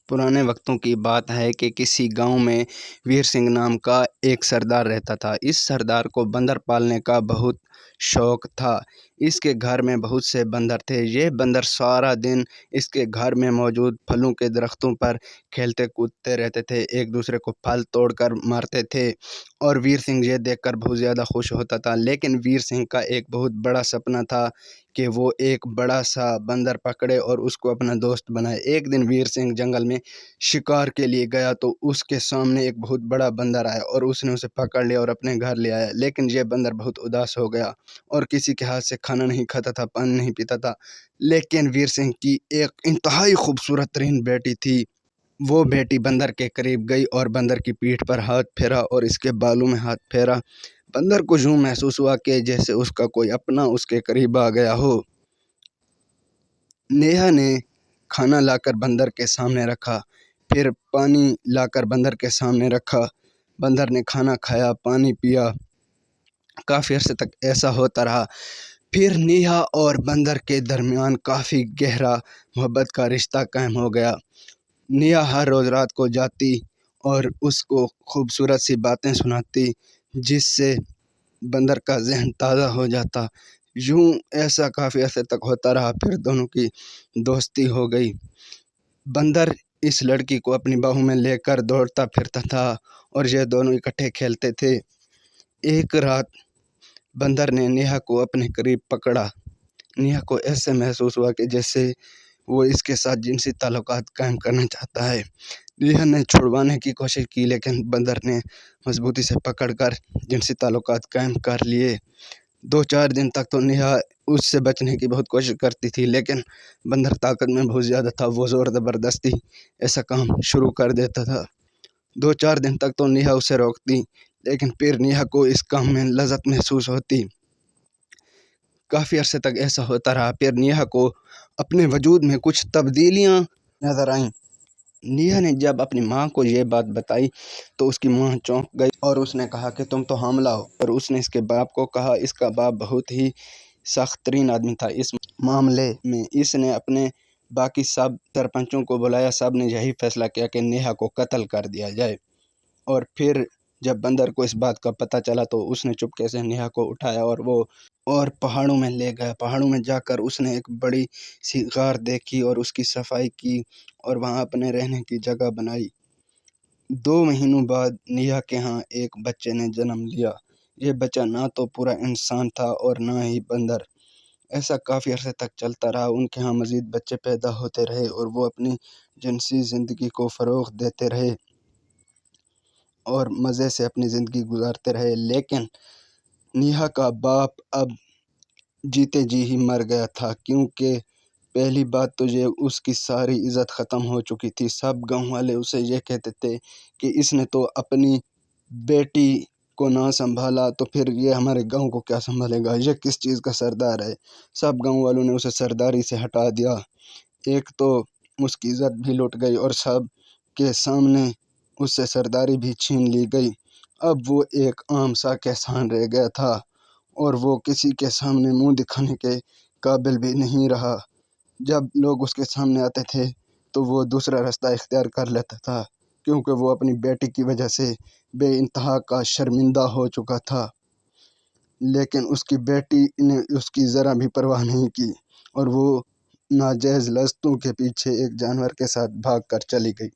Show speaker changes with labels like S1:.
S1: पुराने वक्तों की बात है कि किसी गांव में वीर सिंह नाम का एक सरदार रहता था। इस सरदार को बंदर पालने का बहुत शौक था। इसके घर में बहुत से बंदर थे। ये बंदर सारा दिन इसके घर में मौजूद फलों के दरख्तों पर खेलते कूदते रहते थे, एक दूसरे को फल तोड़कर मारते थे और वीर सिंह ये देखकर बहुत ज़्यादा खुश होता था। लेकिन वीर सिंह का एक बहुत बड़ा सपना था कि वो एक बड़ा सा बंदर पकड़े और उसको अपना दोस्त बनाए। एक दिन वीर सिंह जंगल में शिकार के लिए गया तो उसके सामने एक बहुत बड़ा बंदर आया और उसने उसे पकड़ लिया और अपने घर ले आया। लेकिन यह बंदर बहुत उदास हो गया और किसी के हाथ से खाना नहीं खाता था, पानी नहीं पीता था। लेकिन वीर सिंह की एक इंतहाई खूबसूरत तरीन बेटी थी। वो बेटी बंदर के करीब गई और बंदर की पीठ पर हाथ फेरा और इसके बालों में हाथ फेरा। बंदर को यूं महसूस हुआ कि जैसे उसका कोई अपना उसके करीब आ गया हो। नेहा ने खाना लाकर बंदर के सामने रखा, फिर पानी लाकर बंदर के सामने रखा। बंदर ने खाना खाया, पानी पिया। काफ़ी अरसे तक ऐसा होता रहा। फिर नेहा और बंदर के दरमियान काफ़ी गहरा मोहब्बत का रिश्ता कायम हो गया। नेहा हर रोज़ रात को जाती और उसको खूबसूरत सी बातें सुनाती, जिससे बंदर का जहन ताज़ा हो जाता। यूं ऐसा काफ़ी अरसे तक होता रहा। फिर दोनों की दोस्ती हो गई। बंदर इस लड़की को अपनी बाहों में लेकर दौड़ता फिरता था और ये दोनों इकट्ठे खेलते थे। एक रात बंदर ने नेहा को अपने करीब पकड़ा। नेहा को ऐसे महसूस हुआ कि जैसे वो इसके साथ जिनसी ताल्लुकात कायम करना चाहता है। नेहा ने छुड़वाने की कोशिश की, लेकिन बंदर ने मजबूती से पकड़कर जिनसी ताल्लुकात कायम कर लिए। 2-4 दिन तक तो नेहा उससे बचने की बहुत कोशिश करती थी, लेकिन बंदर ताकत में बहुत ज़्यादा था। वो ज़ोर ज़बरदस्ती ऐसा काम शुरू कर देता था। 2-4 दिन तक तो नेहा उसे रोकती, लेकिन फिर नेहा को इस काम में लज़्ज़त महसूस होती। काफ़ी अरसे तक ऐसा होता रहा। फिर नेहा को अपने वजूद में कुछ तब्दीलियाँ नज़र आईं। नेहा ने जब अपनी माँ को ये बात बताई तो उसकी माँ चौंक गई और उसने कहा कि तुम तो हामला हो। और उसने इसके बाप को कहा। इसका बाप बहुत ही सख्त तरीन आदमी था इस मामले में। इसने अपने बाकी सब सरपंचों को बुलाया। सब ने यही फैसला किया कि नेहा को कत्ल कर दिया जाए। और फिर जब बंदर को इस बात का पता चला तो उसने चुपके से नेहा को उठाया और पहाड़ों में ले गया। पहाड़ों में जाकर उसने एक बड़ी सी गार देखी और उसकी सफाई की और वहाँ अपने रहने की जगह बनाई। 2 महीनों बाद नेहा के यहाँ एक बच्चे ने जन्म लिया। ये बच्चा ना तो पूरा इंसान था और ना ही बंदर। ऐसा काफ़ी अरसे तक चलता रहा। उनके यहाँ मज़ीद बच्चे पैदा होते रहे और वो अपनी जिनसी ज़िंदगी को फ़रोग़ देते रहे और मज़े से अपनी ज़िंदगी गुजारते रहे। लेकिन नेहा का बाप अब जीते जी ही मर गया था, क्योंकि पहली बात तो ये उसकी सारी इज़्ज़त ख़त्म हो चुकी थी। सब गांव वाले उसे ये कहते थे कि इसने तो अपनी बेटी को ना संभाला तो फिर ये हमारे गांव को क्या संभालेगा, ये किस चीज़ का सरदार है। सब गांव वालों ने उसे सरदारी से हटा दिया। एक तो उसकी इज़्ज़त भी लुट गई और सब के सामने उससे सरदारी भी छीन ली गई। अब वो एक आम सा किसान रह गया था और वो किसी के सामने मुंह दिखाने के काबिल भी नहीं रहा। जब लोग उसके सामने आते थे तो वो दूसरा रास्ता इख्तियार कर लेता था, क्योंकि वो अपनी बेटी की वजह से बेइंतहा का शर्मिंदा हो चुका था। लेकिन उसकी बेटी ने उसकी ज़रा भी परवाह नहीं की और वो नाजायज़ लज़्ज़तों के पीछे एक जानवर के साथ भाग कर चली गई।